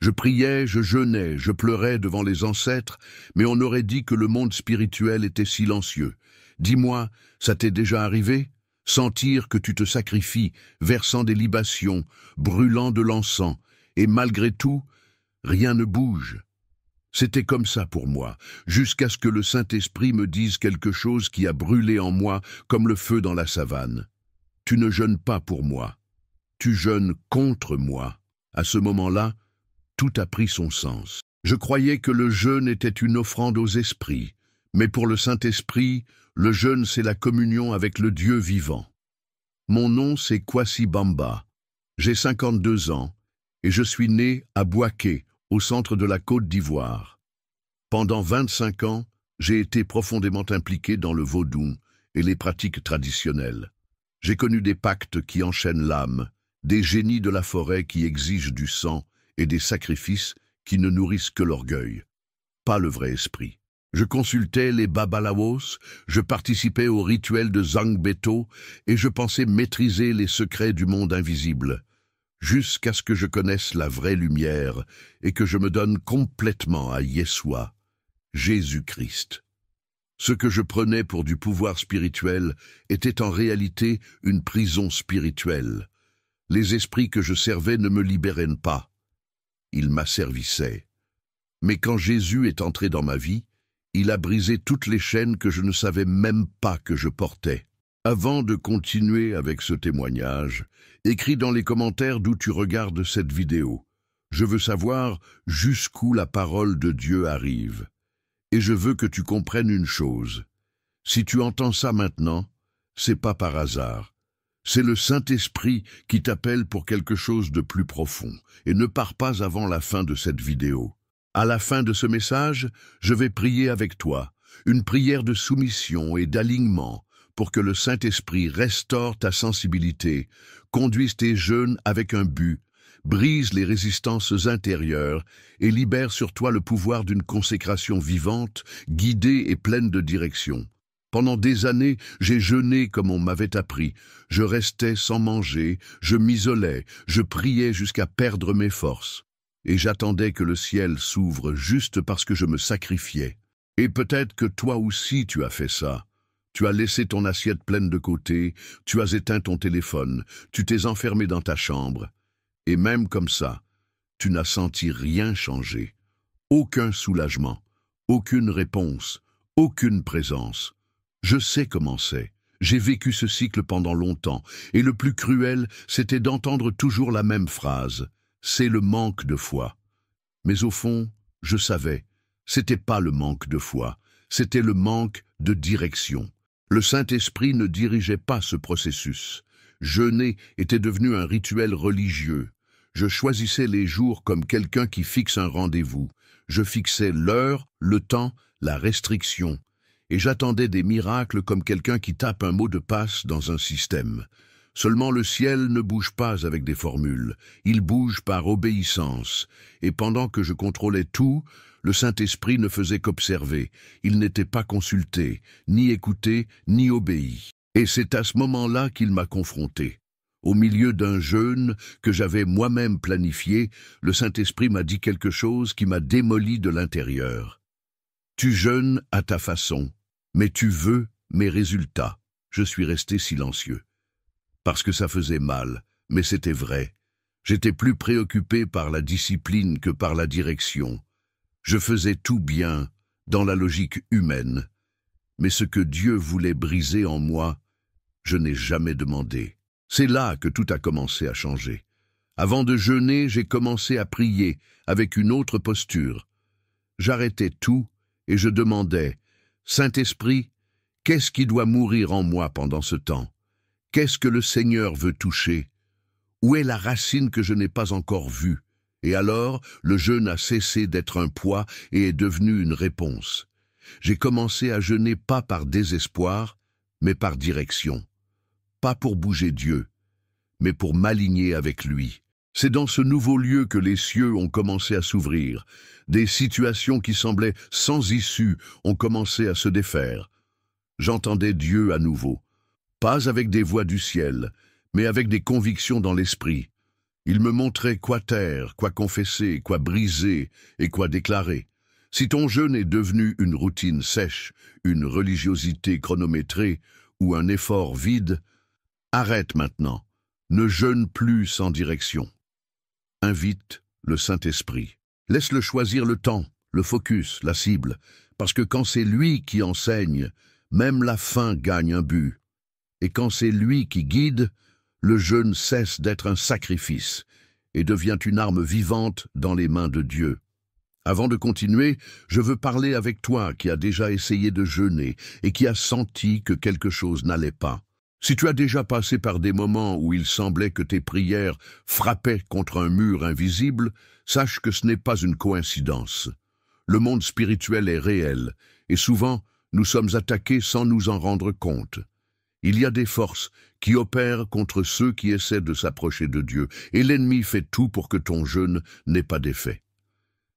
Je priais, je jeûnais, je pleurais devant les ancêtres, mais on aurait dit que le monde spirituel était silencieux. Dis-moi, ça t'est déjà arrivé? Sentir que tu te sacrifies, versant des libations, brûlant de l'encens, et malgré tout, rien ne bouge. C'était comme ça pour moi, jusqu'à ce que le Saint-Esprit me dise quelque chose qui a brûlé en moi comme le feu dans la savane. Tu ne jeûnes pas pour moi, tu jeûnes contre moi. À ce moment-là, tout a pris son sens. Je croyais que le jeûne était une offrande aux esprits, mais pour le Saint-Esprit, le jeûne c'est la communion avec le Dieu vivant. Mon nom c'est Kwasi Bamba. J'ai 52 ans et je suis né à Bouaké, au centre de la Côte d'Ivoire. Pendant 25 ans, j'ai été profondément impliqué dans le vaudou et les pratiques traditionnelles. J'ai connu des pactes qui enchaînent l'âme, des génies de la forêt qui exigent du sang et des sacrifices qui ne nourrissent que l'orgueil, pas le vrai esprit. Je consultais les babalawos, je participais aux rituels de Zangbeto et je pensais maîtriser les secrets du monde invisible, jusqu'à ce que je connaisse la vraie lumière et que je me donne complètement à Yeshua, Jésus-Christ. Ce que je prenais pour du pouvoir spirituel était en réalité une prison spirituelle. Les esprits que je servais ne me libéraient pas. Ils m'asservissaient. Mais quand Jésus est entré dans ma vie, il a brisé toutes les chaînes que je ne savais même pas que je portais. Avant de continuer avec ce témoignage, écris dans les commentaires d'où tu regardes cette vidéo. Je veux savoir jusqu'où la parole de Dieu arrive. Et je veux que tu comprennes une chose. Si tu entends ça maintenant, c'est pas par hasard. C'est le Saint-Esprit qui t'appelle pour quelque chose de plus profond. Et ne pars pas avant la fin de cette vidéo. À la fin de ce message, je vais prier avec toi, une prière de soumission et d'alignement pour que le Saint-Esprit restaure ta sensibilité, conduise tes jeûnes avec un but, brise les résistances intérieures et libère sur toi le pouvoir d'une consécration vivante, guidée et pleine de direction. Pendant des années, j'ai jeûné comme on m'avait appris. Je restais sans manger, je m'isolais, je priais jusqu'à perdre mes forces. Et j'attendais que le ciel s'ouvre juste parce que je me sacrifiais. Et peut-être que toi aussi tu as fait ça. Tu as laissé ton assiette pleine de côté, tu as éteint ton téléphone, tu t'es enfermé dans ta chambre. Et même comme ça, tu n'as senti rien changer. Aucun soulagement, aucune réponse, aucune présence. Je sais comment c'est. J'ai vécu ce cycle pendant longtemps, et le plus cruel, c'était d'entendre toujours la même phrase. C'est le manque de foi. Mais au fond, je savais, c'était pas le manque de foi, c'était le manque de direction. Le Saint-Esprit ne dirigeait pas ce processus. Jeûner était devenu un rituel religieux. Je choisissais les jours comme quelqu'un qui fixe un rendez-vous. Je fixais l'heure, le temps, la restriction. Et j'attendais des miracles comme quelqu'un qui tape un mot de passe dans un système. Seulement le ciel ne bouge pas avec des formules, il bouge par obéissance. Et pendant que je contrôlais tout, le Saint-Esprit ne faisait qu'observer. Il n'était pas consulté, ni écouté, ni obéi. Et c'est à ce moment-là qu'il m'a confronté. Au milieu d'un jeûne que j'avais moi-même planifié, le Saint-Esprit m'a dit quelque chose qui m'a démoli de l'intérieur. Tu jeûnes à ta façon, mais tu veux mes résultats. Je suis resté silencieux. Parce que ça faisait mal, mais c'était vrai. J'étais plus préoccupé par la discipline que par la direction. Je faisais tout bien, dans la logique humaine. Mais ce que Dieu voulait briser en moi, je n'ai jamais demandé. C'est là que tout a commencé à changer. Avant de jeûner, j'ai commencé à prier avec une autre posture. J'arrêtais tout et je demandais, « Saint-Esprit, qu'est-ce qui doit mourir en moi pendant ce temps ? Qu'est-ce que le Seigneur veut toucher? Où est la racine que je n'ai pas encore vue? » Et alors, le jeûne a cessé d'être un poids et est devenu une réponse. J'ai commencé à jeûner pas par désespoir, mais par direction. Pas pour bouger Dieu, mais pour m'aligner avec lui. C'est dans ce nouveau lieu que les cieux ont commencé à s'ouvrir. Des situations qui semblaient sans issue ont commencé à se défaire. J'entendais Dieu à nouveau. Pas avec des voix du ciel, mais avec des convictions dans l'esprit. Il me montrait quoi taire, quoi confesser, quoi briser et quoi déclarer. Si ton jeûne est devenu une routine sèche, une religiosité chronométrée ou un effort vide, arrête maintenant. Ne jeûne plus sans direction. Invite le Saint-Esprit. Laisse-le choisir le temps, le focus, la cible, parce que quand c'est lui qui enseigne, même la faim gagne un but. Et quand c'est lui qui guide, le jeûne cesse d'être un sacrifice et devient une arme vivante dans les mains de Dieu. Avant de continuer, je veux parler avec toi qui as déjà essayé de jeûner et qui as senti que quelque chose n'allait pas. Si tu as déjà passé par des moments où il semblait que tes prières frappaient contre un mur invisible, sache que ce n'est pas une coïncidence. Le monde spirituel est réel, et souvent, nous sommes attaqués sans nous en rendre compte. Il y a des forces qui opèrent contre ceux qui essaient de s'approcher de Dieu, et l'ennemi fait tout pour que ton jeûne n'ait pas d'effet.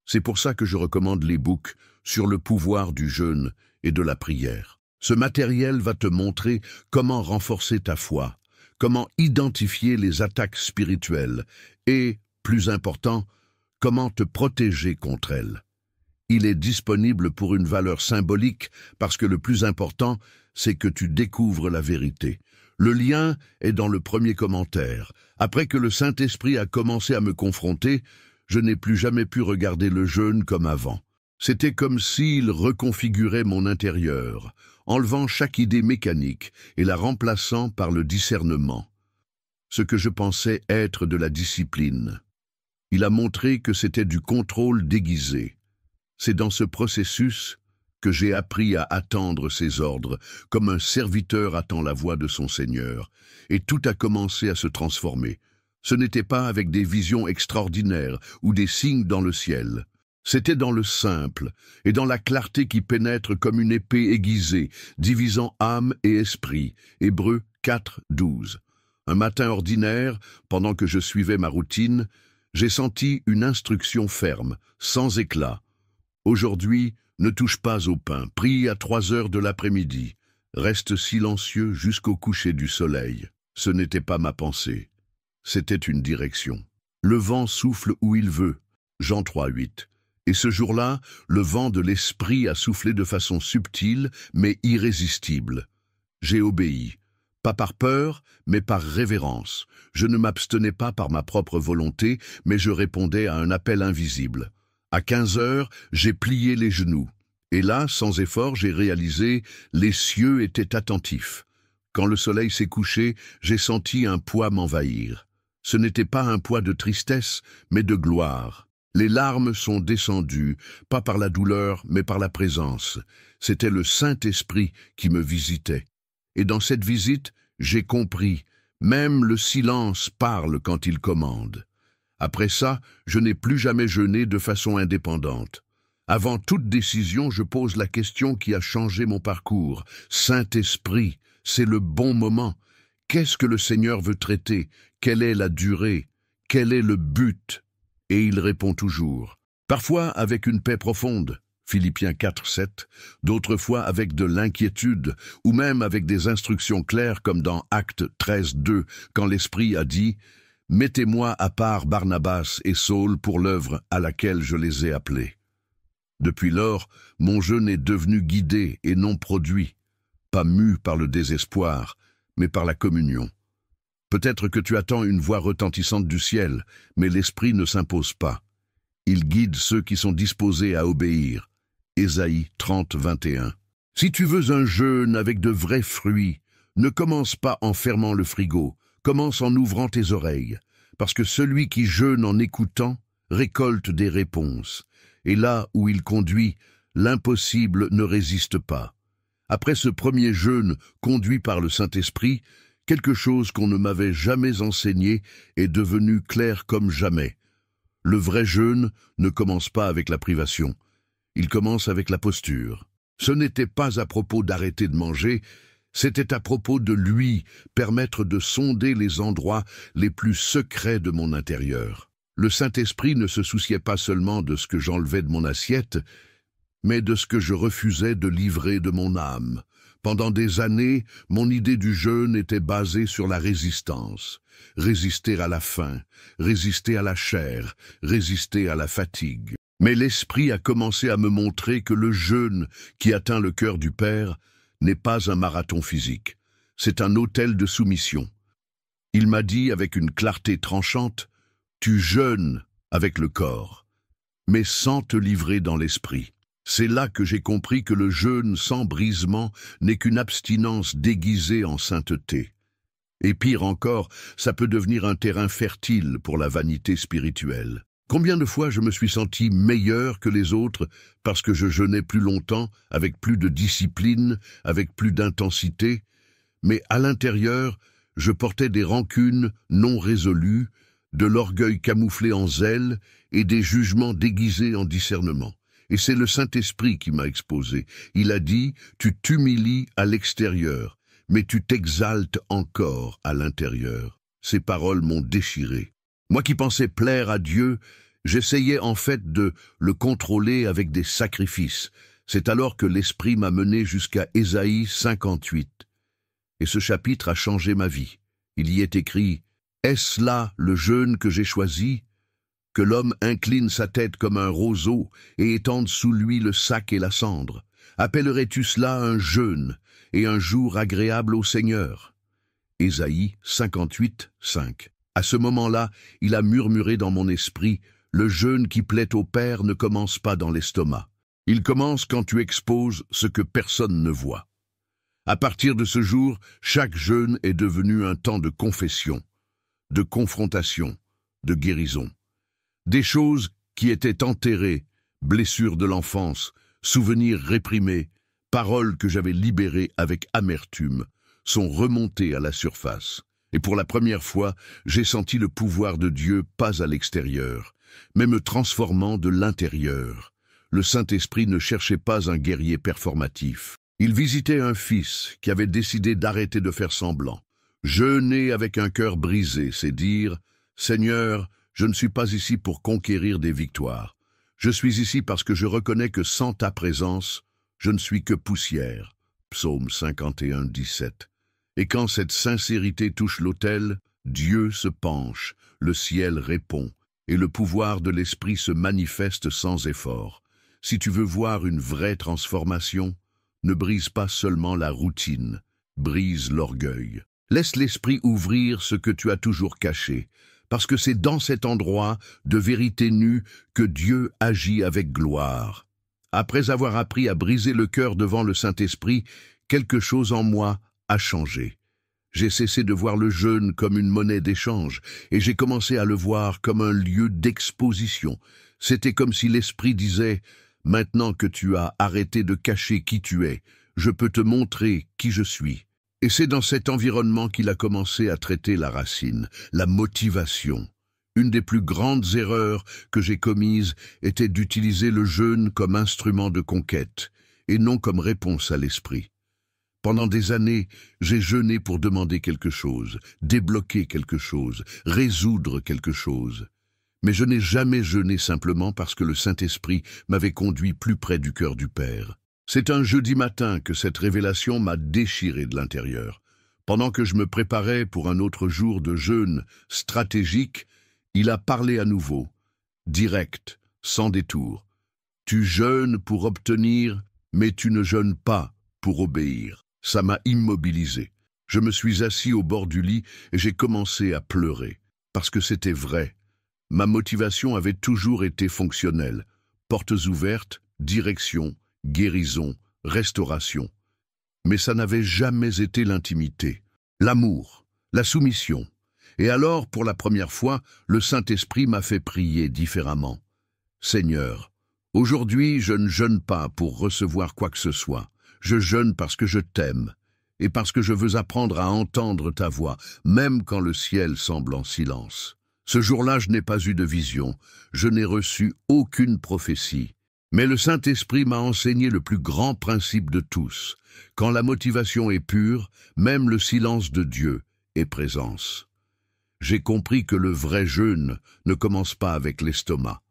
C'est pour ça que je recommande l'e-book sur le pouvoir du jeûne et de la prière. Ce matériel va te montrer comment renforcer ta foi, comment identifier les attaques spirituelles et, plus important, comment te protéger contre elles. Il est disponible pour une valeur symbolique parce que le plus important, c'est que tu découvres la vérité. Le lien est dans le premier commentaire. Après que le Saint-Esprit a commencé à me confronter, je n'ai plus jamais pu regarder le jeûne comme avant. C'était comme s'il reconfigurait mon intérieur, enlevant chaque idée mécanique et la remplaçant par le discernement. Ce que je pensais être de la discipline. Il a montré que c'était du contrôle déguisé. C'est dans ce processus que j'ai appris à attendre ses ordres, comme un serviteur attend la voix de son Seigneur, et tout a commencé à se transformer. Ce n'était pas avec des visions extraordinaires ou des signes dans le ciel. C'était dans le simple et dans la clarté qui pénètre comme une épée aiguisée, divisant âme et esprit. Hébreux 4, 12. Un matin ordinaire, pendant que je suivais ma routine, j'ai senti une instruction ferme, sans éclat. Aujourd'hui, ne touche pas au pain, prie à 3 heures de l'après-midi. Reste silencieux jusqu'au coucher du soleil. Ce n'était pas ma pensée. C'était une direction. Le vent souffle où il veut. Jean 3, 8. Et ce jour-là, le vent de l'esprit a soufflé de façon subtile, mais irrésistible. J'ai obéi. Pas par peur, mais par révérence. Je ne m'abstenais pas par ma propre volonté, mais je répondais à un appel invisible. À 15 heures, j'ai plié les genoux. Et là, sans effort, j'ai réalisé, les cieux étaient attentifs. Quand le soleil s'est couché, j'ai senti un poids m'envahir. Ce n'était pas un poids de tristesse, mais de gloire. Les larmes sont descendues, pas par la douleur, mais par la présence. C'était le Saint-Esprit qui me visitait. Et dans cette visite, j'ai compris, même le silence parle quand il commande. Après ça, je n'ai plus jamais jeûné de façon indépendante. Avant toute décision, je pose la question qui a changé mon parcours. Saint-Esprit, c'est le bon moment. Qu'est-ce que le Seigneur veut traiter? Quelle est la durée? Quel est le but? Et il répond toujours. Parfois avec une paix profonde, Philippiens 4, 7, d'autres fois avec de l'inquiétude, ou même avec des instructions claires comme dans Actes 13, 2, quand l'Esprit a dit « Mettez-moi à part Barnabas et Saul pour l'œuvre à laquelle je les ai appelés. » Depuis lors, mon jeûne est devenu guidé et non produit, pas mu par le désespoir, mais par la communion. Peut-être que tu attends une voix retentissante du ciel, mais l'Esprit ne s'impose pas. Il guide ceux qui sont disposés à obéir. Ésaïe 30, 21. Si tu veux un jeûne avec de vrais fruits, ne commence pas en fermant le frigo, commence en ouvrant tes oreilles, parce que celui qui jeûne en écoutant récolte des réponses. Et là où il conduit, l'impossible ne résiste pas. Après ce premier jeûne conduit par le Saint-Esprit, quelque chose qu'on ne m'avait jamais enseigné est devenu clair comme jamais. Le vrai jeûne ne commence pas avec la privation. Il commence avec la posture. Ce n'était pas à propos d'arrêter de manger, c'était à propos de lui permettre de sonder les endroits les plus secrets de mon intérieur. Le Saint-Esprit ne se souciait pas seulement de ce que j'enlevais de mon assiette, mais de ce que je refusais de livrer de mon âme. Pendant des années, mon idée du jeûne était basée sur la résistance. Résister à la faim, résister à la chair, résister à la fatigue. Mais l'Esprit a commencé à me montrer que le jeûne qui atteint le cœur du Père n'est pas un marathon physique. C'est un autel de soumission. Il m'a dit avec une clarté tranchante, « Tu jeûnes avec le corps, mais sans te livrer dans l'esprit. » C'est là que j'ai compris que le jeûne sans brisement n'est qu'une abstinence déguisée en sainteté. Et pire encore, ça peut devenir un terrain fertile pour la vanité spirituelle. Combien de fois je me suis senti meilleur que les autres parce que je jeûnais plus longtemps, avec plus de discipline, avec plus d'intensité, mais à l'intérieur, je portais des rancunes non résolues, de l'orgueil camouflé en zèle et des jugements déguisés en discernement. Et c'est le Saint-Esprit qui m'a exposé. Il a dit, « Tu t'humilies à l'extérieur, mais tu t'exaltes encore à l'intérieur. » Ces paroles m'ont déchiré. Moi qui pensais plaire à Dieu, j'essayais en fait de le contrôler avec des sacrifices. C'est alors que l'Esprit m'a mené jusqu'à Ésaïe 58. Et ce chapitre a changé ma vie. Il y est écrit, « Est-ce là le jeûne que j'ai choisi ? Que l'homme incline sa tête comme un roseau et étende sous lui le sac et la cendre. Appellerais-tu cela un jeûne et un jour agréable au Seigneur » Ésaïe 58, 5. À ce moment-là, il a murmuré dans mon esprit, « Le jeûne qui plaît au Père ne commence pas dans l'estomac. Il commence quand tu exposes ce que personne ne voit. » À partir de ce jour, chaque jeûne est devenu un temps de confession, de confrontation, de guérison. Des choses qui étaient enterrées, blessures de l'enfance, souvenirs réprimés, paroles que j'avais libérées avec amertume, sont remontées à la surface. Et pour la première fois, j'ai senti le pouvoir de Dieu pas à l'extérieur, mais me transformant de l'intérieur. Le Saint-Esprit ne cherchait pas un guerrier performatif. Il visitait un fils qui avait décidé d'arrêter de faire semblant. Jeûner avec un cœur brisé, c'est dire, « Seigneur, je ne suis pas ici pour conquérir des victoires. Je suis ici parce que je reconnais que sans ta présence, je ne suis que poussière. » Psaume 51, 17. Et quand cette sincérité touche l'autel, Dieu se penche, le ciel répond, et le pouvoir de l'Esprit se manifeste sans effort. Si tu veux voir une vraie transformation, ne brise pas seulement la routine, brise l'orgueil. Laisse l'Esprit ouvrir ce que tu as toujours caché, parce que c'est dans cet endroit de vérité nue que Dieu agit avec gloire. Après avoir appris à briser le cœur devant le Saint-Esprit, quelque chose en moi a changé. J'ai cessé de voir le jeûne comme une monnaie d'échange, et j'ai commencé à le voir comme un lieu d'exposition. C'était comme si l'Esprit disait, « Maintenant que tu as arrêté de cacher qui tu es, je peux te montrer qui je suis. » Et c'est dans cet environnement qu'il a commencé à traiter la racine, la motivation. Une des plus grandes erreurs que j'ai commises était d'utiliser le jeûne comme instrument de conquête, et non comme réponse à l'esprit. Pendant des années, j'ai jeûné pour demander quelque chose, débloquer quelque chose, résoudre quelque chose. Mais je n'ai jamais jeûné simplement parce que le Saint-Esprit m'avait conduit plus près du cœur du Père. C'est un jeudi matin que cette révélation m'a déchiré de l'intérieur. Pendant que je me préparais pour un autre jour de jeûne stratégique, il a parlé à nouveau, direct, sans détour. « Tu jeûnes pour obtenir, mais tu ne jeûnes pas pour obéir. » Ça m'a immobilisé. Je me suis assis au bord du lit et j'ai commencé à pleurer, parce que c'était vrai. Ma motivation avait toujours été fonctionnelle. Portes ouvertes, direction, guérison, restauration. Mais ça n'avait jamais été l'intimité, l'amour, la soumission. Et alors, pour la première fois, le Saint-Esprit m'a fait prier différemment. « Seigneur, aujourd'hui je ne jeûne pas pour recevoir quoi que ce soit. Je jeûne parce que je t'aime et parce que je veux apprendre à entendre ta voix, même quand le ciel semble en silence. Ce jour-là, je n'ai pas eu de vision, je n'ai reçu aucune prophétie. Mais le Saint-Esprit m'a enseigné le plus grand principe de tous. Quand la motivation est pure, même le silence de Dieu est présence. J'ai compris que le vrai jeûne ne commence pas avec l'estomac.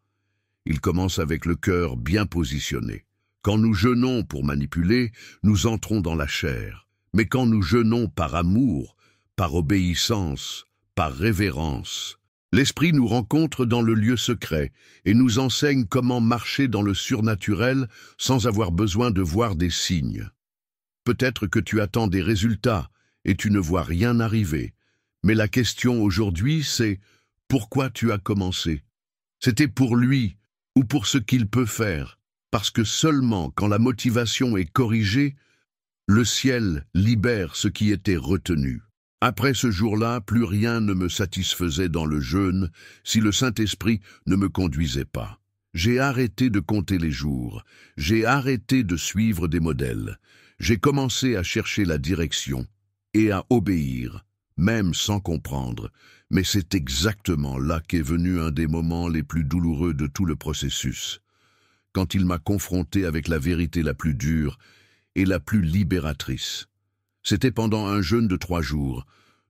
Il commence avec le cœur bien positionné. Quand nous jeûnons pour manipuler, nous entrons dans la chair. Mais quand nous jeûnons par amour, par obéissance, par révérence, l'Esprit nous rencontre dans le lieu secret et nous enseigne comment marcher dans le surnaturel sans avoir besoin de voir des signes. Peut-être que tu attends des résultats et tu ne vois rien arriver. Mais la question aujourd'hui, c'est pourquoi tu as commencé? C'était pour lui ou pour ce qu'il peut faire, parce que seulement quand la motivation est corrigée, le ciel libère ce qui était retenu. Après ce jour-là, plus rien ne me satisfaisait dans le jeûne si le Saint-Esprit ne me conduisait pas. J'ai arrêté de compter les jours, j'ai arrêté de suivre des modèles, j'ai commencé à chercher la direction et à obéir, même sans comprendre, mais c'est exactement là qu'est venu un des moments les plus douloureux de tout le processus, quand il m'a confronté avec la vérité la plus dure et la plus libératrice. C'était pendant un jeûne de 3 jours.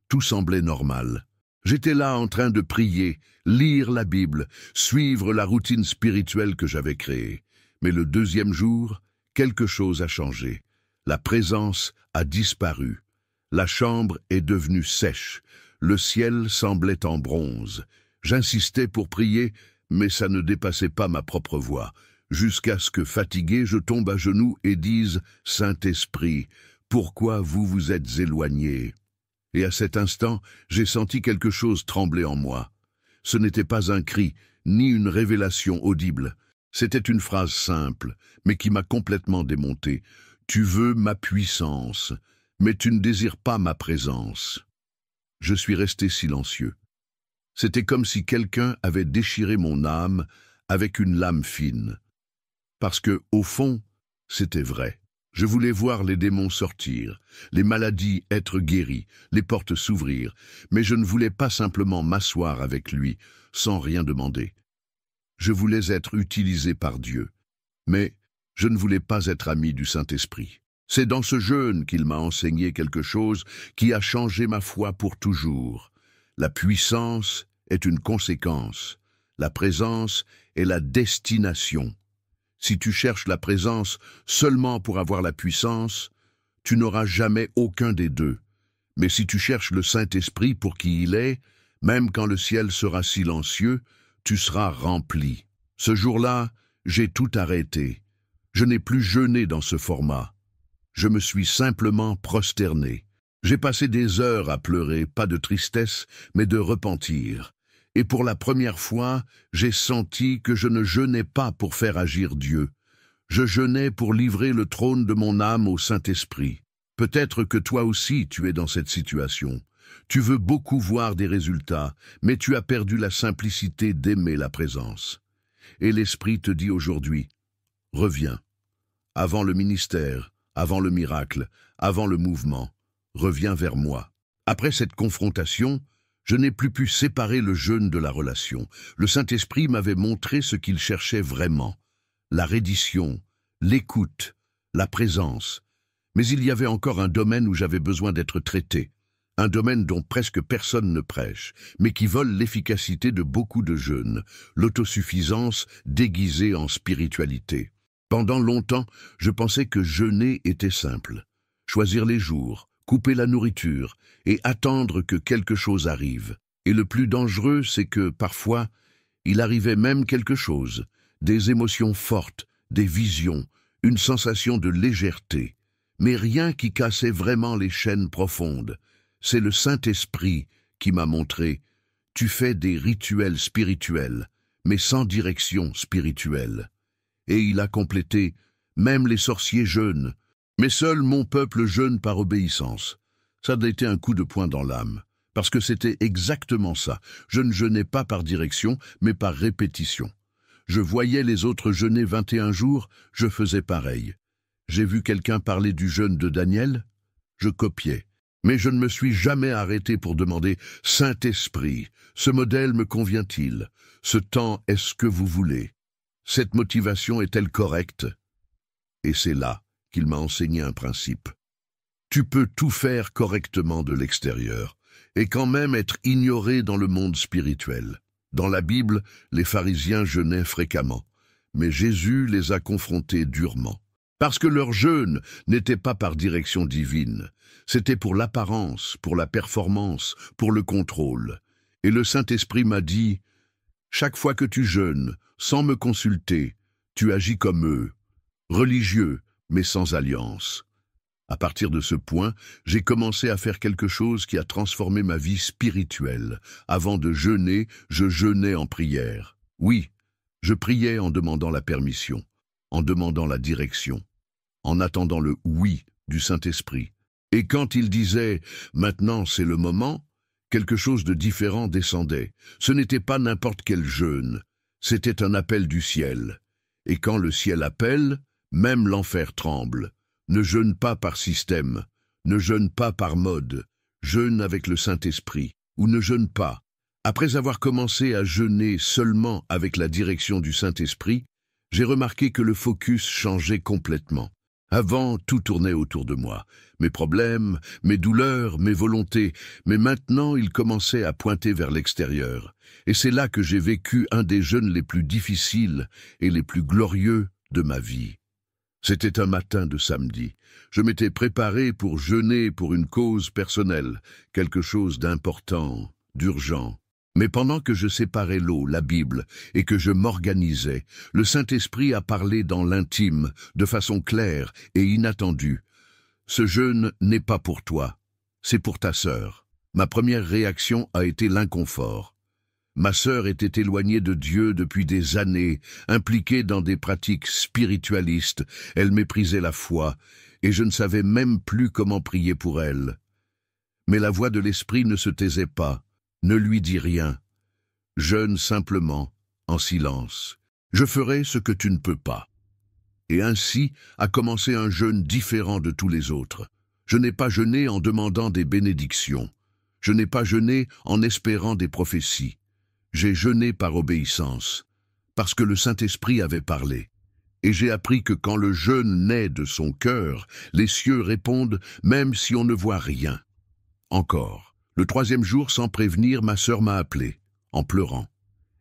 Tout semblait normal. J'étais là en train de prier, lire la Bible, suivre la routine spirituelle que j'avais créée. Mais le 2e jour, quelque chose a changé. La présence a disparu. La chambre est devenue sèche. Le ciel semblait en bronze. J'insistais pour prier, mais ça ne dépassait pas ma propre voix. Jusqu'à ce que, fatigué, je tombe à genoux et dise « Saint-Esprit, pourquoi vous vous êtes éloigné ?» Et à cet instant, j'ai senti quelque chose trembler en moi. Ce n'était pas un cri, ni une révélation audible. C'était une phrase simple, mais qui m'a complètement démonté. « Tu veux ma puissance, mais tu ne désires pas ma présence. » Je suis resté silencieux. C'était comme si quelqu'un avait déchiré mon âme avec une lame fine. Parce que, au fond, c'était vrai. Je voulais voir les démons sortir, les maladies être guéries, les portes s'ouvrir, mais je ne voulais pas simplement m'asseoir avec lui, sans rien demander. Je voulais être utilisé par Dieu, mais je ne voulais pas être ami du Saint-Esprit. C'est dans ce jeûne qu'il m'a enseigné quelque chose qui a changé ma foi pour toujours. La puissance est une conséquence, la présence est la destination. Si tu cherches la présence seulement pour avoir la puissance, tu n'auras jamais aucun des deux. Mais si tu cherches le Saint-Esprit pour qui il est, même quand le ciel sera silencieux, tu seras rempli. Ce jour-là, j'ai tout arrêté. Je n'ai plus jeûné dans ce format. Je me suis simplement prosterné. J'ai passé des heures à pleurer, pas de tristesse, mais de repentir. Et pour la première fois, j'ai senti que je ne jeûnais pas pour faire agir Dieu. Je jeûnais pour livrer le trône de mon âme au Saint-Esprit. Peut-être que toi aussi tu es dans cette situation. Tu veux beaucoup voir des résultats, mais tu as perdu la simplicité d'aimer la présence. Et l'Esprit te dit aujourd'hui, reviens. Avant le ministère, avant le miracle, avant le mouvement, reviens vers moi. Après cette confrontation, je n'ai plus pu séparer le jeûne de la relation. Le Saint-Esprit m'avait montré ce qu'il cherchait vraiment. La reddition, l'écoute, la présence. Mais il y avait encore un domaine où j'avais besoin d'être traité. Un domaine dont presque personne ne prêche, mais qui vole l'efficacité de beaucoup de jeûnes. L'autosuffisance déguisée en spiritualité. Pendant longtemps, je pensais que jeûner était simple. Choisir les jours, couper la nourriture et attendre que quelque chose arrive. Et le plus dangereux, c'est que, parfois, il arrivait même quelque chose, des émotions fortes, des visions, une sensation de légèreté, mais rien qui cassait vraiment les chaînes profondes. C'est le Saint-Esprit qui m'a montré « Tu fais des rituels spirituels, mais sans direction spirituelle. » Et il a complété « Même les sorciers jeûnent. Mais seul mon peuple jeûne par obéissance. » Ça a été un coup de poing dans l'âme, parce que c'était exactement ça. Je ne jeûnais pas par direction, mais par répétition. Je voyais les autres jeûner 21 jours, je faisais pareil. J'ai vu quelqu'un parler du jeûne de Daniel, je copiais. Mais je ne me suis jamais arrêté pour demander « Saint-Esprit, ce modèle me convient-il? Ce temps, est-ce que vous voulez? Cette motivation est-elle correcte ?» Et c'est là qu'il m'a enseigné un principe. Tu peux tout faire correctement de l'extérieur, et quand même être ignoré dans le monde spirituel. Dans la Bible, les pharisiens jeûnaient fréquemment, mais Jésus les a confrontés durement. Parce que leur jeûne n'était pas par direction divine, c'était pour l'apparence, pour la performance, pour le contrôle. Et le Saint-Esprit m'a dit, « Chaque fois que tu jeûnes, sans me consulter, tu agis comme eux, religieux, mais sans alliance. » À partir de ce point, j'ai commencé à faire quelque chose qui a transformé ma vie spirituelle. Avant de jeûner, je jeûnais en prière. Oui, je priais en demandant la permission, en demandant la direction, en attendant le « oui » du Saint-Esprit. Et quand il disait « maintenant c'est le moment », quelque chose de différent descendait. Ce n'était pas n'importe quel jeûne, c'était un appel du ciel. Et quand le ciel appelle, même l'enfer tremble. Ne jeûne pas par système, ne jeûne pas par mode, jeûne avec le Saint-Esprit, ou ne jeûne pas. Après avoir commencé à jeûner seulement avec la direction du Saint-Esprit, j'ai remarqué que le focus changeait complètement. Avant, tout tournait autour de moi. Mes problèmes, mes douleurs, mes volontés. Mais maintenant, ils commençaient à pointer vers l'extérieur. Et c'est là que j'ai vécu un des jeûnes les plus difficiles et les plus glorieux de ma vie. C'était un matin de samedi. Je m'étais préparé pour jeûner pour une cause personnelle, quelque chose d'important, d'urgent. Mais pendant que je séparais l'eau, la Bible, et que je m'organisais, le Saint-Esprit a parlé dans l'intime, de façon claire et inattendue. « Ce jeûne n'est pas pour toi, c'est pour ta sœur. » Ma première réaction a été l'inconfort. Ma sœur était éloignée de Dieu depuis des années, impliquée dans des pratiques spiritualistes, elle méprisait la foi, et je ne savais même plus comment prier pour elle. Mais la voix de l'Esprit ne se taisait pas, ne lui dit rien. Jeûne simplement, en silence. Je ferai ce que tu ne peux pas. Et ainsi a commencé un jeûne différent de tous les autres. Je n'ai pas jeûné en demandant des bénédictions. Je n'ai pas jeûné en espérant des prophéties. J'ai jeûné par obéissance, parce que le Saint-Esprit avait parlé. Et j'ai appris que quand le jeûne naît de son cœur, les cieux répondent même si on ne voit rien. Encore, le 3e jour, sans prévenir, ma sœur m'a appelé, en pleurant.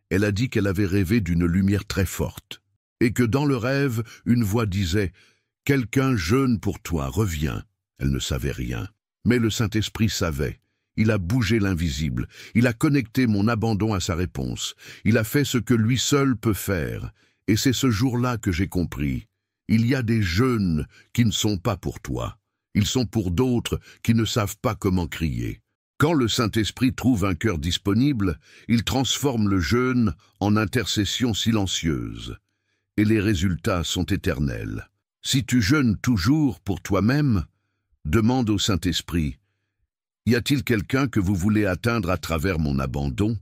Elle a dit qu'elle avait rêvé d'une lumière très forte, et que dans le rêve, une voix disait « Quelqu'un jeûne pour toi, reviens ». Elle ne savait rien, mais le Saint-Esprit savait. Il a bougé l'invisible, il a connecté mon abandon à sa réponse, il a fait ce que lui seul peut faire, et c'est ce jour-là que j'ai compris. Il y a des jeûnes qui ne sont pas pour toi, ils sont pour d'autres qui ne savent pas comment crier. Quand le Saint-Esprit trouve un cœur disponible, il transforme le jeûne en intercession silencieuse, et les résultats sont éternels. Si tu jeûnes toujours pour toi-même, demande au Saint-Esprit, y a-t-il quelqu'un que vous voulez atteindre à travers mon abandon?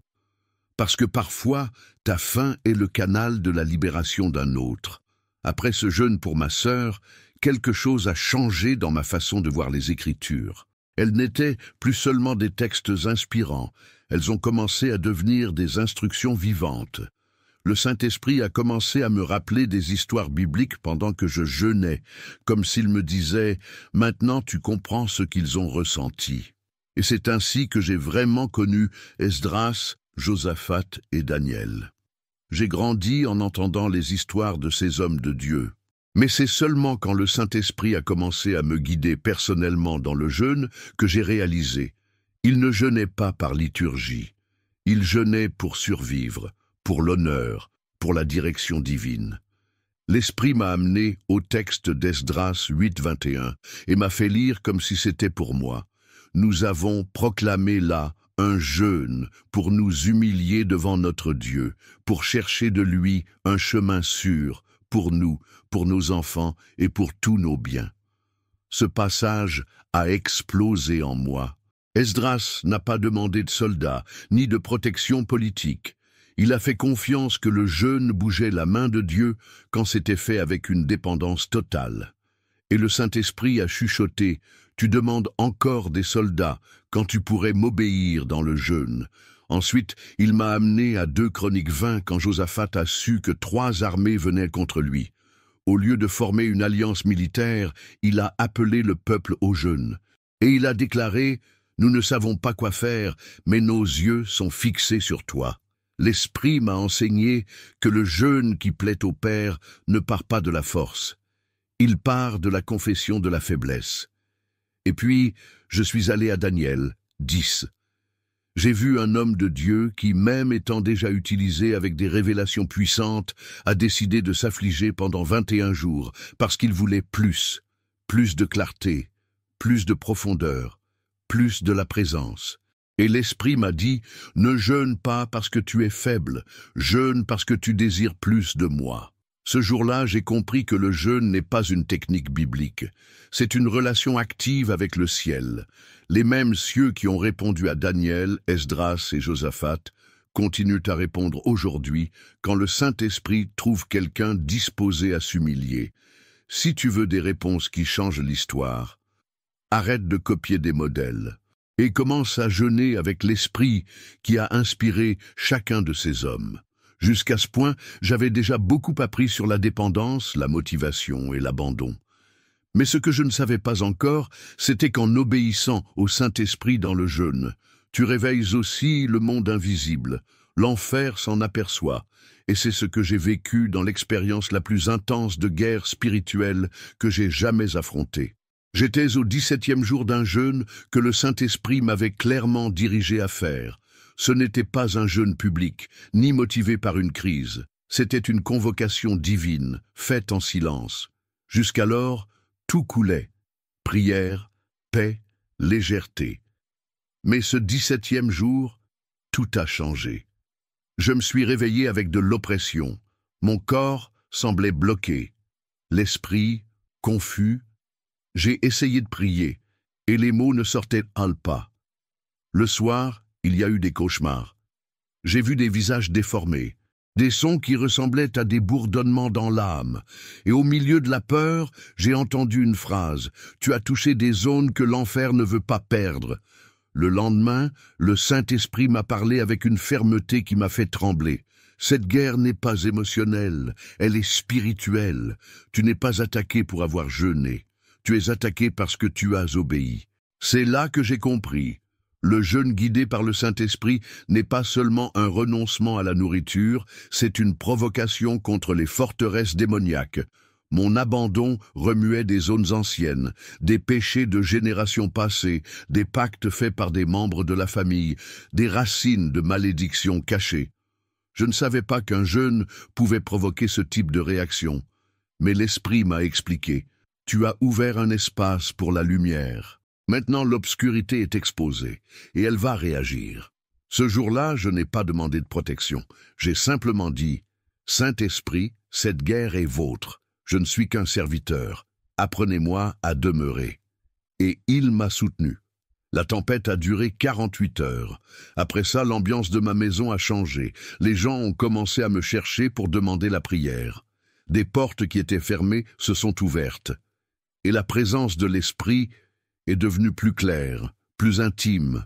Parce que parfois, ta faim est le canal de la libération d'un autre. Après ce jeûne pour ma sœur, quelque chose a changé dans ma façon de voir les Écritures. Elles n'étaient plus seulement des textes inspirants, elles ont commencé à devenir des instructions vivantes. Le Saint-Esprit a commencé à me rappeler des histoires bibliques pendant que je jeûnais, comme s'il me disait « Maintenant tu comprends ce qu'ils ont ressenti ». Et c'est ainsi que j'ai vraiment connu Esdras, Josaphat et Daniel. J'ai grandi en entendant les histoires de ces hommes de Dieu. Mais c'est seulement quand le Saint-Esprit a commencé à me guider personnellement dans le jeûne que j'ai réalisé. Il ne jeûnait pas par liturgie. Il jeûnait pour survivre, pour l'honneur, pour la direction divine. L'Esprit m'a amené au texte d'Esdras 8:21 et m'a fait lire comme si c'était pour moi. Nous avons proclamé là un jeûne pour nous humilier devant notre Dieu, pour chercher de lui un chemin sûr pour nous, pour nos enfants et pour tous nos biens. Ce passage a explosé en moi. Esdras n'a pas demandé de soldats, ni de protection politique. Il a fait confiance que le jeûne bougeait la main de Dieu quand c'était fait avec une dépendance totale. Et le Saint-Esprit a chuchoté « Tu demandes encore des soldats quand tu pourrais m'obéir dans le jeûne ». Ensuite, il m'a amené à 2 Chroniques 20 quand Josaphat a su que 3 armées venaient contre lui. Au lieu de former une alliance militaire, il a appelé le peuple au jeûne. Et il a déclaré « Nous ne savons pas quoi faire, mais nos yeux sont fixés sur toi ». L'Esprit m'a enseigné que le jeûne qui plaît au Père ne part pas de la force. Il part de la confession de la faiblesse. Et puis, je suis allé à Daniel, 10. J'ai vu un homme de Dieu qui, même étant déjà utilisé avec des révélations puissantes, a décidé de s'affliger pendant 21 jours, parce qu'il voulait plus de clarté, plus de profondeur, plus de la présence. Et l'Esprit m'a dit, ne jeûne pas parce que tu es faible, jeûne parce que tu désires plus de moi. Ce jour-là, j'ai compris que le jeûne n'est pas une technique biblique. C'est une relation active avec le ciel. Les mêmes cieux qui ont répondu à Daniel, Esdras et Josaphat continuent à répondre aujourd'hui quand le Saint-Esprit trouve quelqu'un disposé à s'humilier. Si tu veux des réponses qui changent l'histoire, arrête de copier des modèles et commence à jeûner avec l'Esprit qui a inspiré chacun de ces hommes. Jusqu'à ce point, j'avais déjà beaucoup appris sur la dépendance, la motivation et l'abandon. Mais ce que je ne savais pas encore, c'était qu'en obéissant au Saint-Esprit dans le jeûne, tu réveilles aussi le monde invisible. L'enfer s'en aperçoit, et c'est ce que j'ai vécu dans l'expérience la plus intense de guerre spirituelle que j'ai jamais affrontée. J'étais au 17e jour d'un jeûne que le Saint-Esprit m'avait clairement dirigé à faire. Ce n'était pas un jeûne public, ni motivé par une crise. C'était une convocation divine, faite en silence. Jusqu'alors, tout coulait. Prière, paix, légèreté. Mais ce 17e jour, tout a changé. Je me suis réveillé avec de l'oppression. Mon corps semblait bloqué. L'esprit, confus. J'ai essayé de prier, et les mots ne sortaient pas. Le soir, il y a eu des cauchemars. J'ai vu des visages déformés, des sons qui ressemblaient à des bourdonnements dans l'âme. Et au milieu de la peur, j'ai entendu une phrase. « Tu as touché des zones que l'enfer ne veut pas perdre. » Le lendemain, le Saint-Esprit m'a parlé avec une fermeté qui m'a fait trembler. Cette guerre n'est pas émotionnelle, elle est spirituelle. Tu n'es pas attaqué pour avoir jeûné. Tu es attaqué parce que tu as obéi. C'est là que j'ai compris. Le jeûne guidé par le Saint-Esprit n'est pas seulement un renoncement à la nourriture, c'est une provocation contre les forteresses démoniaques. Mon abandon remuait des zones anciennes, des péchés de générations passées, des pactes faits par des membres de la famille, des racines de malédictions cachées. Je ne savais pas qu'un jeûne pouvait provoquer ce type de réaction, mais l'Esprit m'a expliqué. Tu as ouvert un espace pour la lumière. Maintenant, l'obscurité est exposée, et elle va réagir. Ce jour-là, je n'ai pas demandé de protection. J'ai simplement dit, « Saint-Esprit, cette guerre est vôtre. Je ne suis qu'un serviteur. Apprenez-moi à demeurer. » Et il m'a soutenu. La tempête a duré 48 heures. Après ça, l'ambiance de ma maison a changé. Les gens ont commencé à me chercher pour demander la prière. Des portes qui étaient fermées se sont ouvertes. Et la présence de l'Esprit est devenue plus claire, plus intime,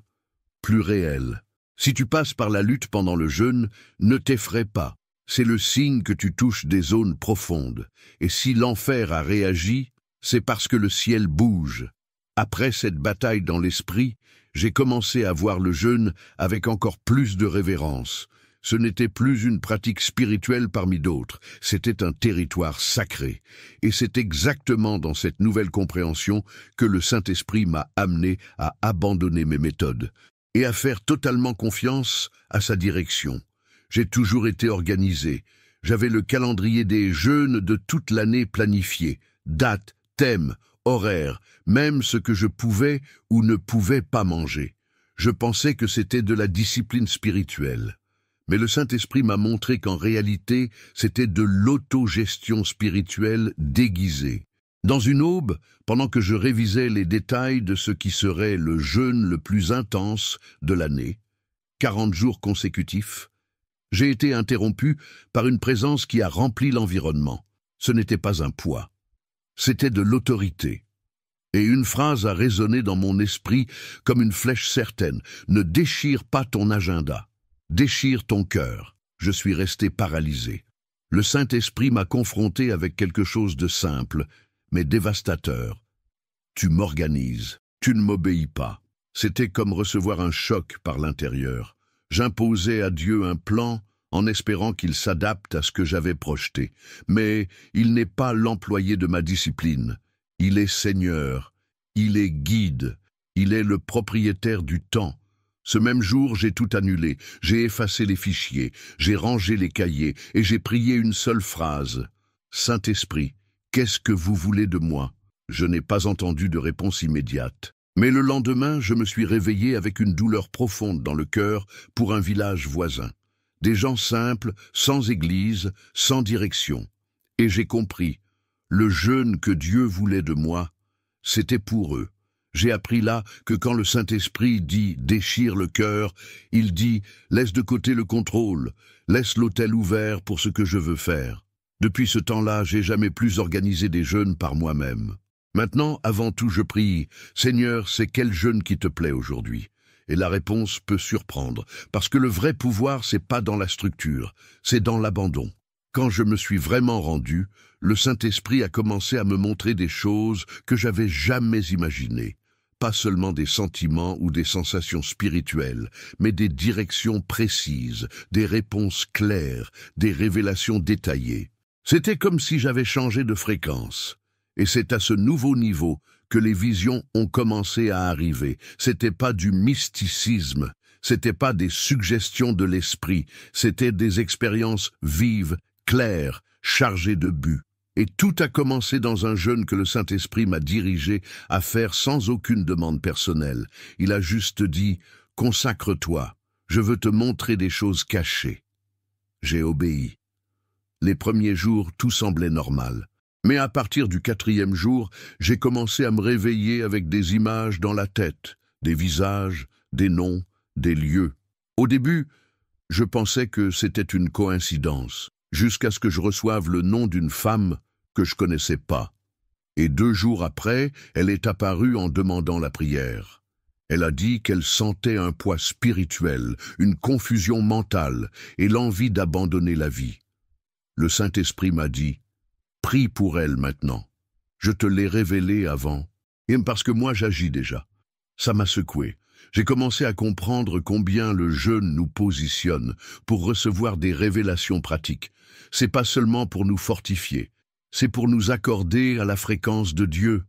plus réelle. Si tu passes par la lutte pendant le jeûne, ne t'effraie pas. C'est le signe que tu touches des zones profondes. Et si l'enfer a réagi, c'est parce que le ciel bouge. Après cette bataille dans l'esprit, j'ai commencé à voir le jeûne avec encore plus de révérence. Ce n'était plus une pratique spirituelle parmi d'autres, c'était un territoire sacré. Et c'est exactement dans cette nouvelle compréhension que le Saint-Esprit m'a amené à abandonner mes méthodes et à faire totalement confiance à sa direction. J'ai toujours été organisé. J'avais le calendrier des jeûnes de toute l'année planifié, date, thème, horaire, même ce que je pouvais ou ne pouvais pas manger. Je pensais que c'était de la discipline spirituelle. Mais le Saint-Esprit m'a montré qu'en réalité, c'était de l'autogestion spirituelle déguisée. Dans une aube, pendant que je révisais les détails de ce qui serait le jeûne le plus intense de l'année, 40 jours consécutifs, j'ai été interrompu par une présence qui a rempli l'environnement. Ce n'était pas un poids, c'était de l'autorité. Et une phrase a résonné dans mon esprit comme une flèche certaine. Ne déchire pas ton agenda. Déchire ton cœur. Je suis resté paralysé. Le Saint-Esprit m'a confronté avec quelque chose de simple, mais dévastateur. Tu m'organises. Tu ne m'obéis pas. C'était comme recevoir un choc par l'intérieur. J'imposais à Dieu un plan en espérant qu'il s'adapte à ce que j'avais projeté. Mais il n'est pas l'employé de ma discipline. Il est Seigneur, il est guide, il est le propriétaire du temps. Ce même jour, j'ai tout annulé, j'ai effacé les fichiers, j'ai rangé les cahiers et j'ai prié une seule phrase. « Saint-Esprit, qu'est-ce que vous voulez de moi ?» Je n'ai pas entendu de réponse immédiate. Mais le lendemain, je me suis réveillé avec une douleur profonde dans le cœur pour un village voisin. Des gens simples, sans église, sans direction. Et j'ai compris, le jeûne que Dieu voulait de moi, c'était pour eux. J'ai appris là que quand le Saint-Esprit dit « déchire le cœur », il dit « laisse de côté le contrôle, laisse l'autel ouvert pour ce que je veux faire ». Depuis ce temps-là, j'ai jamais plus organisé des jeûnes par moi-même. Maintenant, avant tout, je prie « Seigneur, c'est quel jeûne qui te plaît aujourd'hui ?» Et la réponse peut surprendre, parce que le vrai pouvoir, c'est pas dans la structure, c'est dans l'abandon. Quand je me suis vraiment rendu, le Saint-Esprit a commencé à me montrer des choses que j'avais jamais imaginées. Pas seulement des sentiments ou des sensations spirituelles, mais des directions précises, des réponses claires, des révélations détaillées. C'était comme si j'avais changé de fréquence. Et c'est à ce nouveau niveau que les visions ont commencé à arriver. C'était pas du mysticisme, c'était pas des suggestions de l'esprit, c'était des expériences vives, claires, chargées de but. Et tout a commencé dans un jeûne que le Saint-Esprit m'a dirigé à faire sans aucune demande personnelle. Il a juste dit « Consacre-toi, je veux te montrer des choses cachées ». J'ai obéi. Les premiers jours, tout semblait normal. Mais à partir du 4e jour, j'ai commencé à me réveiller avec des images dans la tête, des visages, des noms, des lieux. Au début, je pensais que c'était une coïncidence, jusqu'à ce que je reçoive le nom d'une femme que je connaissais pas. Et 2 jours après, elle est apparue en demandant la prière. Elle a dit qu'elle sentait un poids spirituel, une confusion mentale et l'envie d'abandonner la vie. Le Saint-Esprit m'a dit « Prie pour elle maintenant. Je te l'ai révélé avant. » Et parce que moi j'agis déjà. Ça m'a secoué. J'ai commencé à comprendre combien le jeûne nous positionne pour recevoir des révélations pratiques. C'est pas seulement pour nous fortifier, c'est pour nous accorder à la fréquence de Dieu.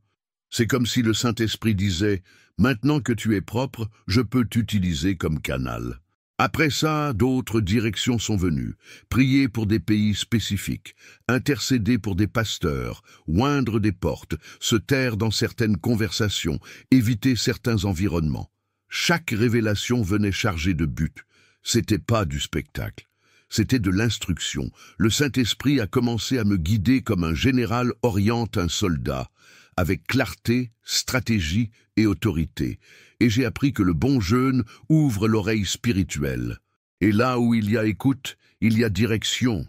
C'est comme si le Saint-Esprit disait « Maintenant que tu es propre, je peux t'utiliser comme canal. » Après ça, d'autres directions sont venues. Prier pour des pays spécifiques, intercéder pour des pasteurs, oindre des portes, se taire dans certaines conversations, éviter certains environnements. Chaque révélation venait chargée de but. C'était pas du spectacle. C'était de l'instruction. Le Saint-Esprit a commencé à me guider comme un général oriente un soldat, avec clarté, stratégie et autorité. Et j'ai appris que le bon jeûne ouvre l'oreille spirituelle. Et là où il y a écoute, il y a direction.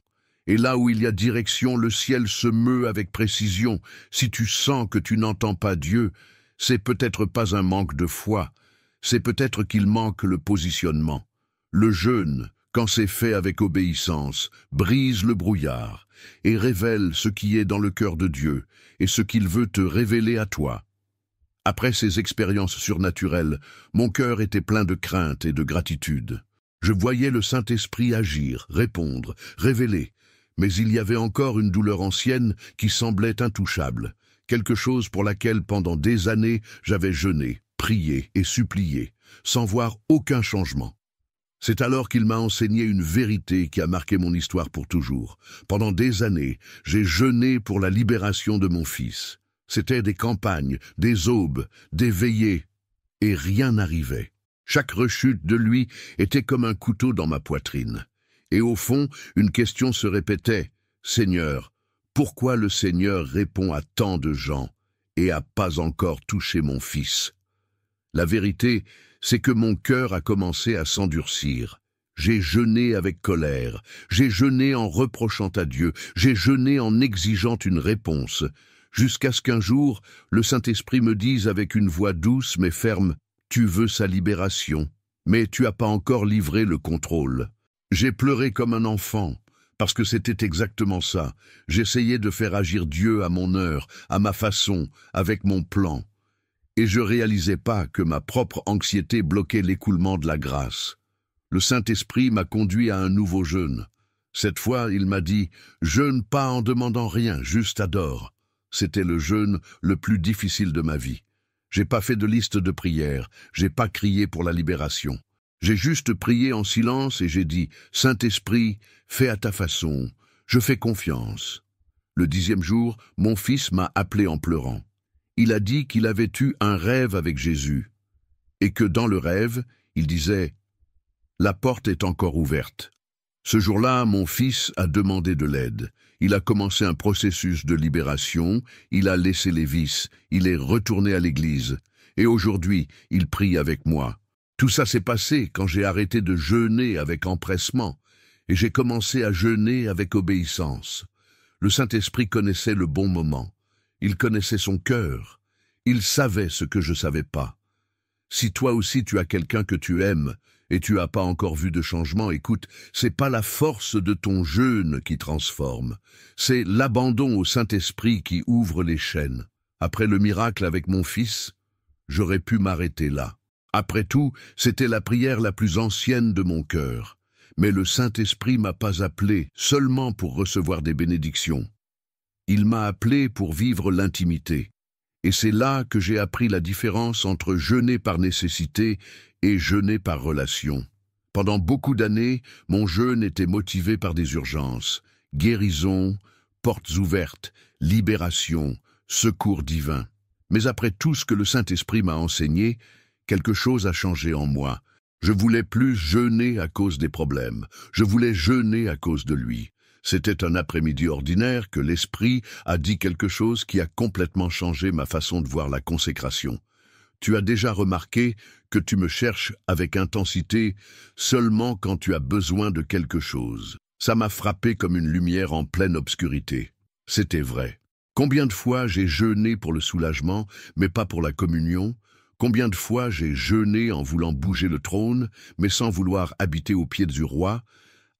Et là où il y a direction, le ciel se meut avec précision. Si tu sens que tu n'entends pas Dieu, c'est peut-être pas un manque de foi, c'est peut-être qu'il manque le positionnement. Le jeûne, quand c'est fait avec obéissance, brise le brouillard et révèle ce qui est dans le cœur de Dieu et ce qu'il veut te révéler à toi. Après ces expériences surnaturelles, mon cœur était plein de crainte et de gratitude. Je voyais le Saint-Esprit agir, répondre, révéler, mais il y avait encore une douleur ancienne qui semblait intouchable, quelque chose pour laquelle pendant des années j'avais jeûné, prié et supplié, sans voir aucun changement. C'est alors qu'il m'a enseigné une vérité qui a marqué mon histoire pour toujours. Pendant des années, j'ai jeûné pour la libération de mon fils. C'était des campagnes, des aubes, des veillées, et rien n'arrivait. Chaque rechute de lui était comme un couteau dans ma poitrine. Et au fond, une question se répétait, « Seigneur, pourquoi le Seigneur répond à tant de gens et a pas encore touché mon fils ?» La vérité, c'est que mon cœur a commencé à s'endurcir. J'ai jeûné avec colère, j'ai jeûné en reprochant à Dieu, j'ai jeûné en exigeant une réponse, jusqu'à ce qu'un jour, le Saint-Esprit me dise avec une voix douce mais ferme, « Tu veux sa libération, mais tu n'as pas encore livré le contrôle. » J'ai pleuré comme un enfant, parce que c'était exactement ça. J'essayais de faire agir Dieu à mon heure, à ma façon, avec mon plan. Et je réalisais pas que ma propre anxiété bloquait l'écoulement de la grâce. Le Saint-Esprit m'a conduit à un nouveau jeûne. Cette fois, il m'a dit « Jeûne pas en demandant rien, juste adore ». C'était le jeûne le plus difficile de ma vie. J'ai pas fait de liste de prières, j'ai pas crié pour la libération. J'ai juste prié en silence et j'ai dit « Saint-Esprit, fais à ta façon, je fais confiance ». Le 10e jour, mon fils m'a appelé en pleurant. Il a dit qu'il avait eu un rêve avec Jésus et que dans le rêve, il disait « La porte est encore ouverte ». Ce jour-là, mon fils a demandé de l'aide. Il a commencé un processus de libération, il a laissé les vices, il est retourné à l'église. Et aujourd'hui, il prie avec moi. Tout ça s'est passé quand j'ai arrêté de jeûner avec empressement et j'ai commencé à jeûner avec obéissance. Le Saint-Esprit connaissait le bon moment. Il connaissait son cœur. Il savait ce que je ne savais pas. Si toi aussi tu as quelqu'un que tu aimes et tu n'as pas encore vu de changement, écoute, c'est pas la force de ton jeûne qui transforme. C'est l'abandon au Saint-Esprit qui ouvre les chaînes. Après le miracle avec mon fils, j'aurais pu m'arrêter là. Après tout, c'était la prière la plus ancienne de mon cœur. Mais le Saint-Esprit m'a pas appelé seulement pour recevoir des bénédictions. Il m'a appelé pour vivre l'intimité. Et c'est là que j'ai appris la différence entre jeûner par nécessité et jeûner par relation. Pendant beaucoup d'années, mon jeûne était motivé par des urgences, guérison, portes ouvertes, libération, secours divin. Mais après tout ce que le Saint-Esprit m'a enseigné, quelque chose a changé en moi. Je voulais plus jeûner à cause des problèmes, je voulais jeûner à cause de lui. C'était un après-midi ordinaire que l'Esprit a dit quelque chose qui a complètement changé ma façon de voir la consécration. Tu as déjà remarqué que tu me cherches avec intensité seulement quand tu as besoin de quelque chose. Ça m'a frappé comme une lumière en pleine obscurité. C'était vrai. Combien de fois j'ai jeûné pour le soulagement, mais pas pour la communion? Combien de fois j'ai jeûné en voulant bouger le trône, mais sans vouloir habiter aux pieds du roi?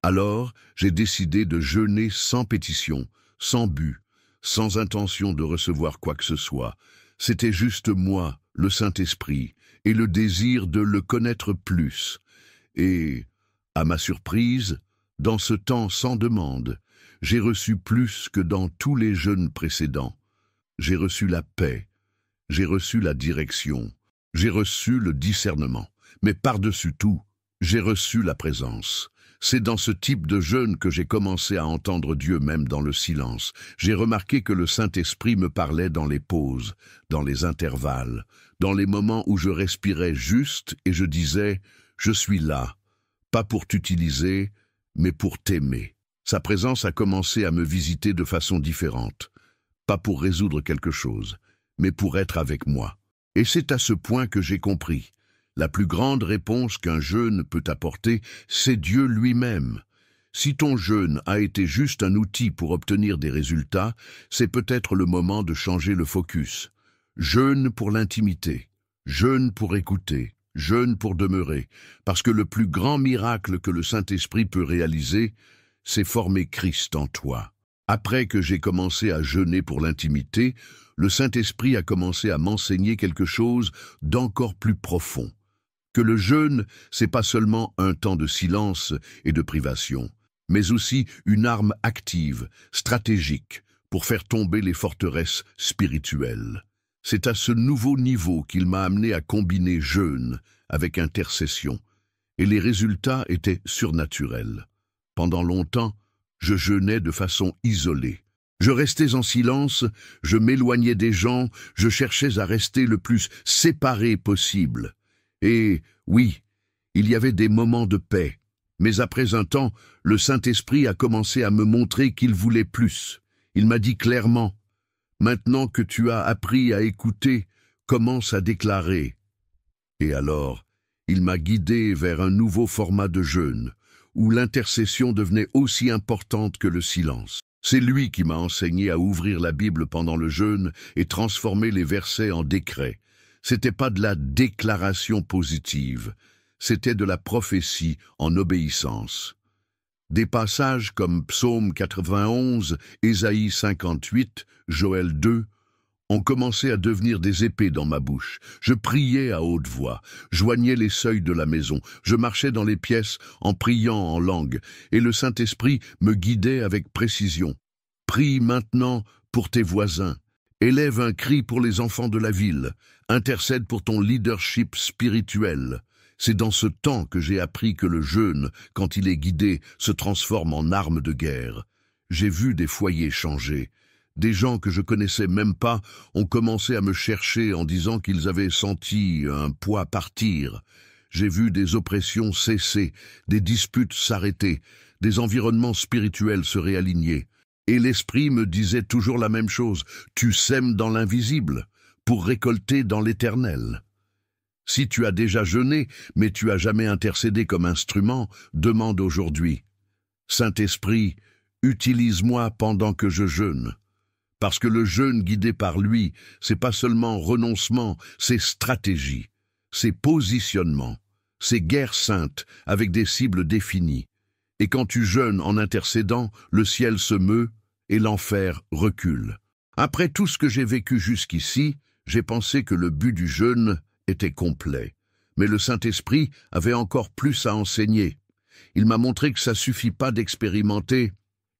Alors, j'ai décidé de jeûner sans pétition, sans but, sans intention de recevoir quoi que ce soit. C'était juste moi, le Saint-Esprit, et le désir de le connaître plus. Et, à ma surprise, dans ce temps sans demande, j'ai reçu plus que dans tous les jeûnes précédents. J'ai reçu la paix, j'ai reçu la direction, j'ai reçu le discernement, mais par-dessus tout, j'ai reçu la présence. C'est dans ce type de jeûne que j'ai commencé à entendre Dieu même dans le silence. J'ai remarqué que le Saint-Esprit me parlait dans les pauses, dans les intervalles, dans les moments où je respirais juste et je disais « Je suis là, pas pour t'utiliser, mais pour t'aimer ». Sa présence a commencé à me visiter de façon différente, pas pour résoudre quelque chose, mais pour être avec moi. Et c'est à ce point que j'ai compris. La plus grande réponse qu'un jeûne peut apporter, c'est Dieu lui-même. Si ton jeûne a été juste un outil pour obtenir des résultats, c'est peut-être le moment de changer le focus. Jeûne pour l'intimité, jeûne pour écouter, jeûne pour demeurer, parce que le plus grand miracle que le Saint-Esprit peut réaliser, c'est former Christ en toi. Après que j'ai commencé à jeûner pour l'intimité, le Saint-Esprit a commencé à m'enseigner quelque chose d'encore plus profond. Que le jeûne, c'est pas seulement un temps de silence et de privation, mais aussi une arme active, stratégique, pour faire tomber les forteresses spirituelles. C'est à ce nouveau niveau qu'il m'a amené à combiner jeûne avec intercession, et les résultats étaient surnaturels. Pendant longtemps, je jeûnais de façon isolée. Je restais en silence, je m'éloignais des gens, je cherchais à rester le plus séparé possible. Et oui, il y avait des moments de paix, mais après un temps, le Saint-Esprit a commencé à me montrer qu'il voulait plus. Il m'a dit clairement, « Maintenant que tu as appris à écouter, commence à déclarer. » Et alors, il m'a guidé vers un nouveau format de jeûne, où l'intercession devenait aussi importante que le silence. C'est lui qui m'a enseigné à ouvrir la Bible pendant le jeûne et transformer les versets en décrets. C'était pas de la déclaration positive, c'était de la prophétie en obéissance. Des passages comme Psaume 91, Ésaïe 58, Joël 2 ont commencé à devenir des épées dans ma bouche. Je priais à haute voix, joignais les seuils de la maison, je marchais dans les pièces en priant en langue, et le Saint-Esprit me guidait avec précision. Prie maintenant pour tes voisins. Élève un cri pour les enfants de la ville. Intercède pour ton leadership spirituel. C'est dans ce temps que j'ai appris que le jeûne, quand il est guidé, se transforme en arme de guerre. J'ai vu des foyers changer. Des gens que je connaissais même pas ont commencé à me chercher en disant qu'ils avaient senti un poids partir. J'ai vu des oppressions cesser, des disputes s'arrêter, des environnements spirituels se réaligner. Et l'Esprit me disait toujours la même chose, « Tu sèmes dans l'invisible, pour récolter dans l'éternel. » Si tu as déjà jeûné, mais tu as jamais intercédé comme instrument, demande aujourd'hui. Saint-Esprit, utilise-moi pendant que je jeûne. Parce que le jeûne guidé par lui, c'est pas seulement renoncement, c'est stratégie, c'est positionnement, c'est guerre sainte avec des cibles définies. Et quand tu jeûnes en intercédant, le ciel se meut et l'enfer recule. Après tout ce que j'ai vécu jusqu'ici, j'ai pensé que le but du jeûne était complet. Mais le Saint-Esprit avait encore plus à enseigner. Il m'a montré que ça suffit pas d'expérimenter,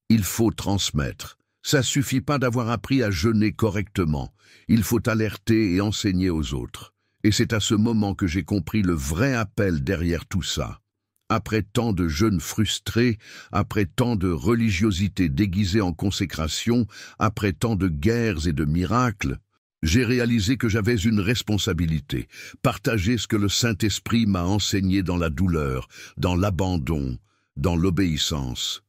il faut transmettre. Ça suffit pas d'avoir appris à jeûner correctement. Il faut alerter et enseigner aux autres. Et c'est à ce moment que j'ai compris le vrai appel derrière tout ça. Après tant de jeûnes frustrés, après tant de religiosité déguisée en consécration, après tant de guerres et de miracles, j'ai réalisé que j'avais une responsabilité, partager ce que le Saint-Esprit m'a enseigné dans la douleur, dans l'abandon, dans l'obéissance.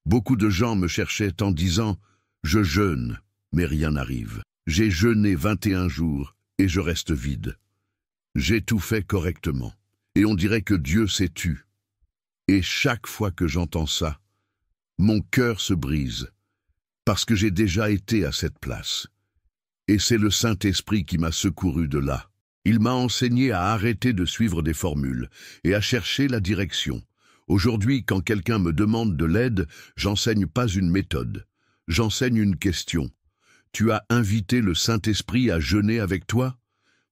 Beaucoup de gens me cherchaient en disant « Je jeûne, mais rien n'arrive. J'ai jeûné 21 jours et je reste vide. J'ai tout fait correctement. Et on dirait que Dieu s'est tu. » Et chaque fois que j'entends ça, mon cœur se brise, parce que j'ai déjà été à cette place. Et c'est le Saint-Esprit qui m'a secouru de là. Il m'a enseigné à arrêter de suivre des formules et à chercher la direction. Aujourd'hui, quand quelqu'un me demande de l'aide, j'enseigne pas une méthode, j'enseigne une question. Tu as invité le Saint-Esprit à jeûner avec toi?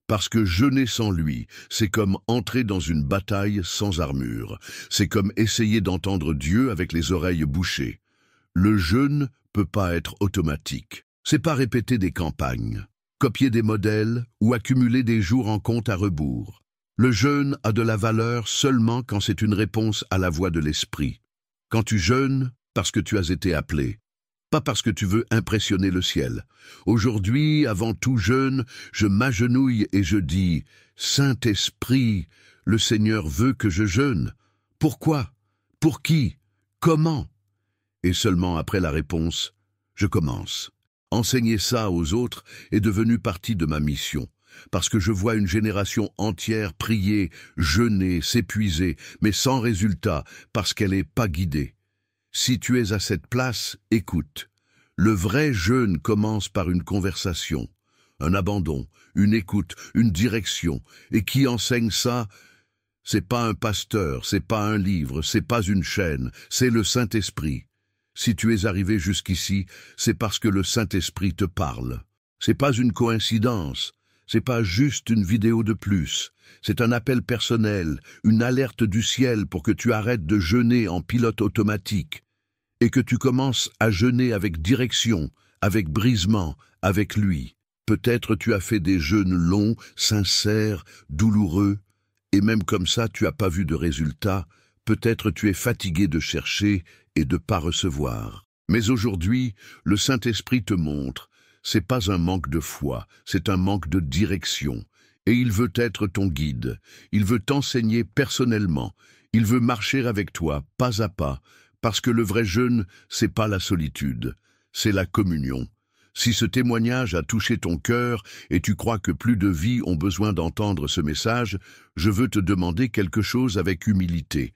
Parce que jeûner sans lui, c'est comme entrer dans une bataille sans armure. C'est comme essayer d'entendre Dieu avec les oreilles bouchées. Le jeûne peut pas être automatique. C'est pas répéter des campagnes, copier des modèles ou accumuler des jours en compte à rebours. Le jeûne a de la valeur seulement quand c'est une réponse à la voix de l'Esprit. Quand tu jeûnes, parce que tu as été appelé, pas parce que tu veux impressionner le ciel. Aujourd'hui, avant tout jeûne, je m'agenouille et je dis « Saint-Esprit, le Seigneur veut que je jeûne. Pourquoi? Pour qui? Comment ?» Et seulement après la réponse, je commence. Enseigner ça aux autres est devenu partie de ma mission. Parce que je vois une génération entière prier, jeûner, s'épuiser, mais sans résultat, parce qu'elle n'est pas guidée. Si tu es à cette place, écoute. Le vrai jeûne commence par une conversation, un abandon, une écoute, une direction. Et qui enseigne ça? C'est pas un pasteur, c'est pas un livre, c'est pas une chaîne, c'est le Saint-Esprit. Si tu es arrivé jusqu'ici, c'est parce que le Saint-Esprit te parle. C'est pas une coïncidence. C'est pas juste une vidéo de plus, c'est un appel personnel, une alerte du ciel pour que tu arrêtes de jeûner en pilote automatique et que tu commences à jeûner avec direction, avec brisement, avec lui. Peut-être tu as fait des jeûnes longs, sincères, douloureux, et même comme ça tu n'as pas vu de résultat. Peut-être tu es fatigué de chercher et de pas recevoir. Mais aujourd'hui, le Saint-Esprit te montre. C'est pas un manque de foi, c'est un manque de direction. Et il veut être ton guide. Il veut t'enseigner personnellement. Il veut marcher avec toi, pas à pas. Parce que le vrai jeûne, c'est pas la solitude, c'est la communion. Si ce témoignage a touché ton cœur et tu crois que plus de vies ont besoin d'entendre ce message, je veux te demander quelque chose avec humilité.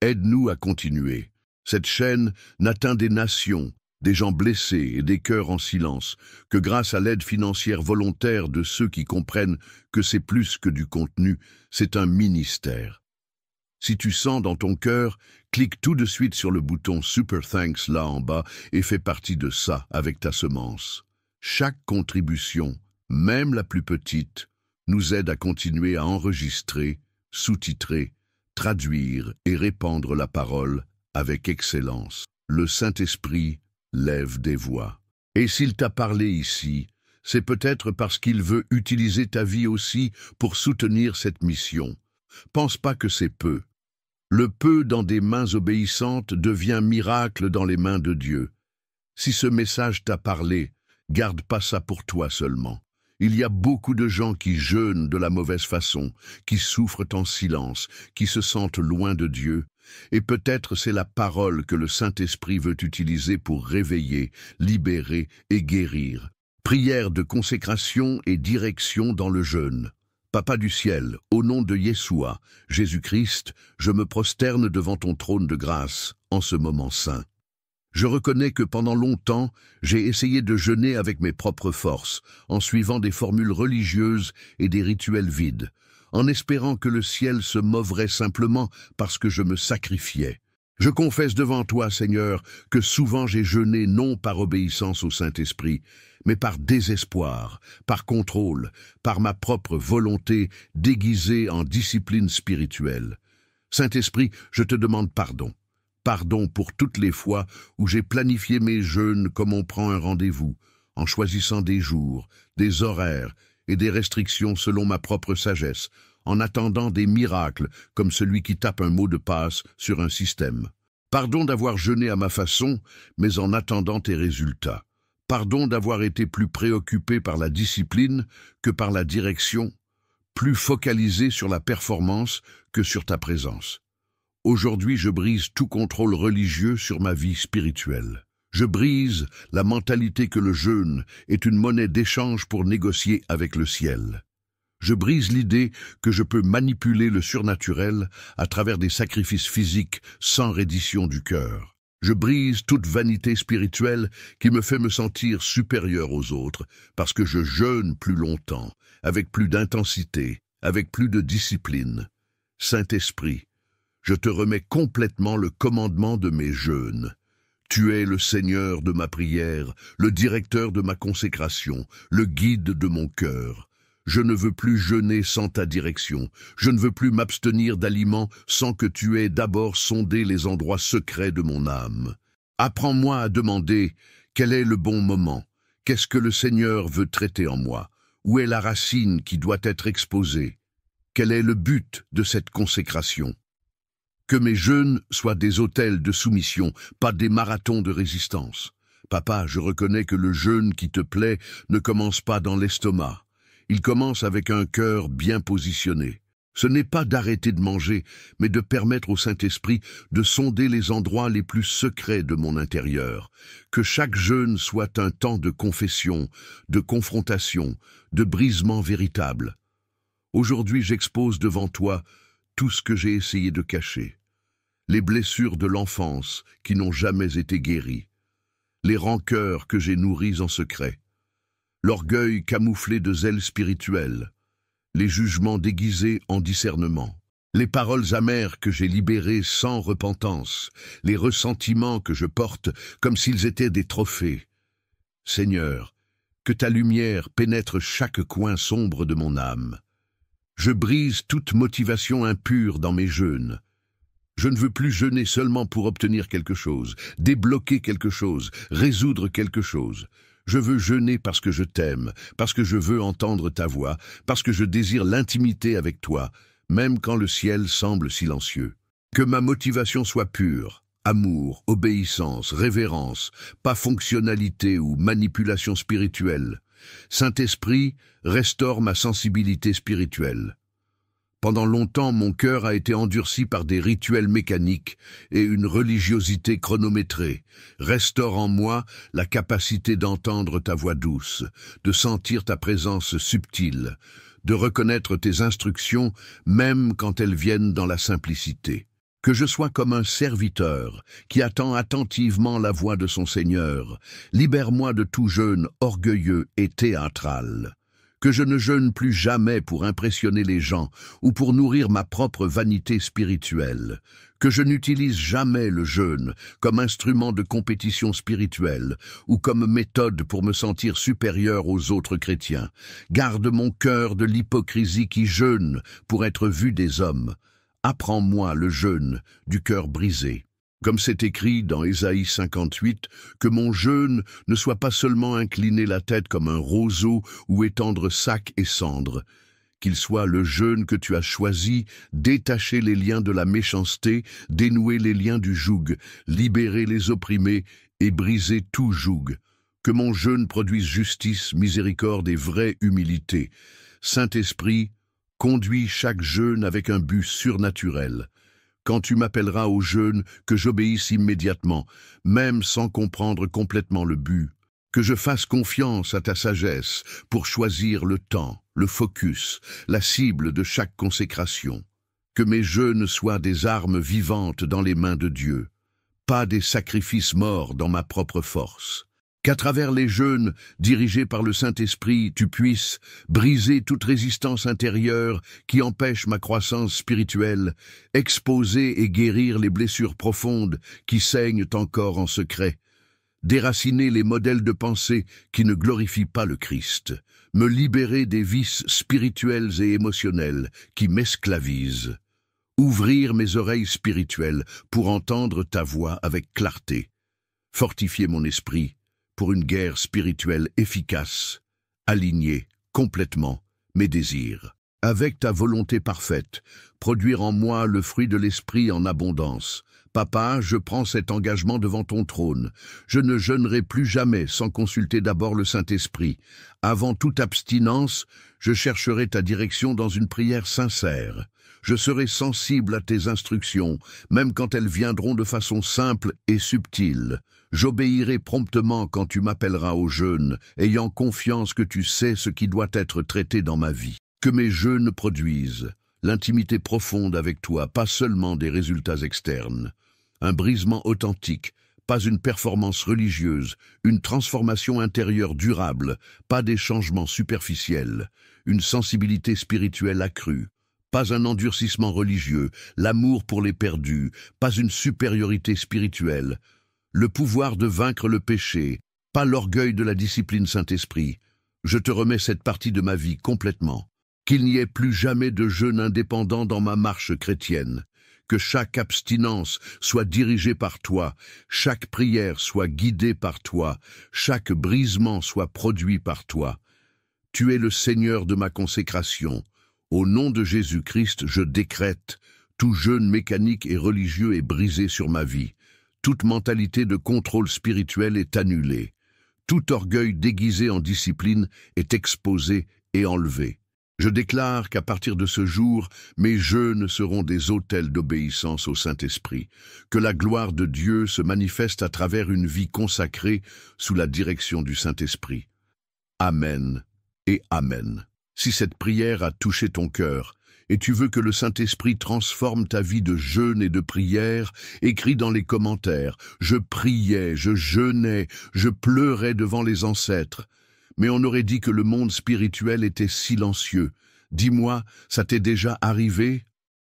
Aide-nous à continuer. Cette chaîne n'atteint des nations, des gens blessés et des cœurs en silence, que grâce à l'aide financière volontaire de ceux qui comprennent que c'est plus que du contenu, c'est un ministère. Si tu sens dans ton cœur, clique tout de suite sur le bouton Super Thanks là en bas et fais partie de ça avec ta semence. Chaque contribution, même la plus petite, nous aide à continuer à enregistrer, sous-titrer, traduire et répandre la parole avec excellence. Le Saint-Esprit lève des voix. Et s'il t'a parlé ici, c'est peut-être parce qu'il veut utiliser ta vie aussi pour soutenir cette mission. Pense pas que c'est peu. Le peu dans des mains obéissantes devient miracle dans les mains de Dieu. Si ce message t'a parlé, garde pas ça pour toi seulement. Il y a beaucoup de gens qui jeûnent de la mauvaise façon, qui souffrent en silence, qui se sentent loin de Dieu. Et peut-être c'est la parole que le Saint-Esprit veut utiliser pour réveiller, libérer et guérir. Prière de consécration et direction dans le jeûne. Papa du ciel, au nom de Yeshua, Jésus-Christ, je me prosterne devant ton trône de grâce en ce moment saint. Je reconnais que pendant longtemps, j'ai essayé de jeûner avec mes propres forces, en suivant des formules religieuses et des rituels vides, en espérant que le ciel se moverait simplement parce que je me sacrifiais. Je confesse devant toi, Seigneur, que souvent j'ai jeûné non par obéissance au Saint-Esprit, mais par désespoir, par contrôle, par ma propre volonté déguisée en discipline spirituelle. Saint-Esprit, je te demande pardon. Pardon pour toutes les fois où j'ai planifié mes jeûnes comme on prend un rendez-vous, en choisissant des jours, des horaires et des restrictions selon ma propre sagesse, en attendant des miracles comme celui qui tape un mot de passe sur un système. Pardon d'avoir jeûné à ma façon, mais en attendant tes résultats. Pardon d'avoir été plus préoccupé par la discipline que par la direction, plus focalisé sur la performance que sur ta présence. Aujourd'hui, je brise tout contrôle religieux sur ma vie spirituelle. Je brise la mentalité que le jeûne est une monnaie d'échange pour négocier avec le ciel. Je brise l'idée que je peux manipuler le surnaturel à travers des sacrifices physiques sans reddition du cœur. Je brise toute vanité spirituelle qui me fait me sentir supérieur aux autres parce que je jeûne plus longtemps, avec plus d'intensité, avec plus de discipline. Saint-Esprit, je te remets complètement le commandement de mes jeûnes. Tu es le Seigneur de ma prière, le directeur de ma consécration, le guide de mon cœur. Je ne veux plus jeûner sans ta direction. Je ne veux plus m'abstenir d'aliments sans que tu aies d'abord sondé les endroits secrets de mon âme. Apprends-moi à demander quel est le bon moment. Qu'est-ce que le Seigneur veut traiter en moi? Où est la racine qui doit être exposée? Quel est le but de cette consécration? Que mes jeûnes soient des autels de soumission, pas des marathons de résistance. Papa, je reconnais que le jeûne qui te plaît ne commence pas dans l'estomac. Il commence avec un cœur bien positionné. Ce n'est pas d'arrêter de manger, mais de permettre au Saint-Esprit de sonder les endroits les plus secrets de mon intérieur. Que chaque jeûne soit un temps de confession, de confrontation, de brisement véritable. Aujourd'hui, j'expose devant toi tout ce que j'ai essayé de cacher. Les blessures de l'enfance qui n'ont jamais été guéries. Les rancœurs que j'ai nourries en secret. L'orgueil camouflé de zèle spirituel. Les jugements déguisés en discernement. Les paroles amères que j'ai libérées sans repentance. Les ressentiments que je porte comme s'ils étaient des trophées. Seigneur, que ta lumière pénètre chaque coin sombre de mon âme. Je brise toute motivation impure dans mes jeûnes. Je ne veux plus jeûner seulement pour obtenir quelque chose, débloquer quelque chose, résoudre quelque chose. Je veux jeûner parce que je t'aime, parce que je veux entendre ta voix, parce que je désire l'intimité avec toi, même quand le ciel semble silencieux. Que ma motivation soit pure, amour, obéissance, révérence, pas fonctionnalité ou manipulation spirituelle. Saint-Esprit, restaure ma sensibilité spirituelle. Pendant longtemps, mon cœur a été endurci par des rituels mécaniques et une religiosité chronométrée. Restaure en moi la capacité d'entendre ta voix douce, de sentir ta présence subtile, de reconnaître tes instructions même quand elles viennent dans la simplicité. Que je sois comme un serviteur qui attend attentivement la voix de son Seigneur. Libère-moi de tout jeûne orgueilleux et théâtral. que je ne jeûne plus jamais pour impressionner les gens ou pour nourrir ma propre vanité spirituelle, que je n'utilise jamais le jeûne comme instrument de compétition spirituelle ou comme méthode pour me sentir supérieur aux autres chrétiens. Garde mon cœur de l'hypocrisie qui jeûne pour être vu des hommes. Apprends-moi le jeûne du cœur brisé. Comme c'est écrit dans Ésaïe 58, que mon jeûne ne soit pas seulement incliner la tête comme un roseau ou étendre sac et cendre, qu'il soit le jeûne que tu as choisi, détacher les liens de la méchanceté, dénouer les liens du joug, libérer les opprimés et briser tout joug. Que mon jeûne produise justice, miséricorde et vraie humilité. Saint-Esprit, conduis chaque jeûne avec un but surnaturel. Quand tu m'appelleras au jeûne, que j'obéisse immédiatement, même sans comprendre complètement le but. Que je fasse confiance à ta sagesse pour choisir le temps, le focus, la cible de chaque consécration. Que mes jeûnes soient des armes vivantes dans les mains de Dieu, pas des sacrifices morts dans ma propre force. Qu'à travers les jeûnes, dirigés par le Saint-Esprit, tu puisses briser toute résistance intérieure qui empêche ma croissance spirituelle, exposer et guérir les blessures profondes qui saignent encore en secret, déraciner les modèles de pensée qui ne glorifient pas le Christ, me libérer des vices spirituels et émotionnels qui m'esclavisent, ouvrir mes oreilles spirituelles pour entendre ta voix avec clarté, fortifier mon esprit, pour une guerre spirituelle efficace, aligner complètement mes désirs. Avec ta volonté parfaite, produire en moi le fruit de l'esprit en abondance. Papa, je prends cet engagement devant ton trône. Je ne jeûnerai plus jamais sans consulter d'abord le Saint-Esprit. Avant toute abstinence, je chercherai ta direction dans une prière sincère. Je serai sensible à tes instructions, même quand elles viendront de façon simple et subtile. J'obéirai promptement quand tu m'appelleras au jeûne, ayant confiance que tu sais ce qui doit être traité dans ma vie. Que mes jeûnes produisent l'intimité profonde avec toi, pas seulement des résultats externes. Un brisement authentique, pas une performance religieuse, une transformation intérieure durable, pas des changements superficiels, une sensibilité spirituelle accrue. Pas un endurcissement religieux, l'amour pour les perdus, pas une supériorité spirituelle, le pouvoir de vaincre le péché, pas l'orgueil de la discipline Saint-Esprit. Je te remets cette partie de ma vie complètement. Qu'il n'y ait plus jamais de jeûne indépendant dans ma marche chrétienne. Que chaque abstinence soit dirigée par toi, chaque prière soit guidée par toi, chaque brisement soit produit par toi. Tu es le Seigneur de ma consécration. Au nom de Jésus-Christ, je décrète, tout jeûne mécanique et religieux est brisé sur ma vie. Toute mentalité de contrôle spirituel est annulée. Tout orgueil déguisé en discipline est exposé et enlevé. Je déclare qu'à partir de ce jour, mes jeûnes seront des autels d'obéissance au Saint-Esprit, que la gloire de Dieu se manifeste à travers une vie consacrée sous la direction du Saint-Esprit. Amen et Amen. Si cette prière a touché ton cœur, et tu veux que le Saint-Esprit transforme ta vie de jeûne et de prière, écris dans les commentaires « Je priais, je jeûnais, je pleurais devant les ancêtres ». Mais on aurait dit que le monde spirituel était silencieux. Dis-moi, ça t'est déjà arrivé ?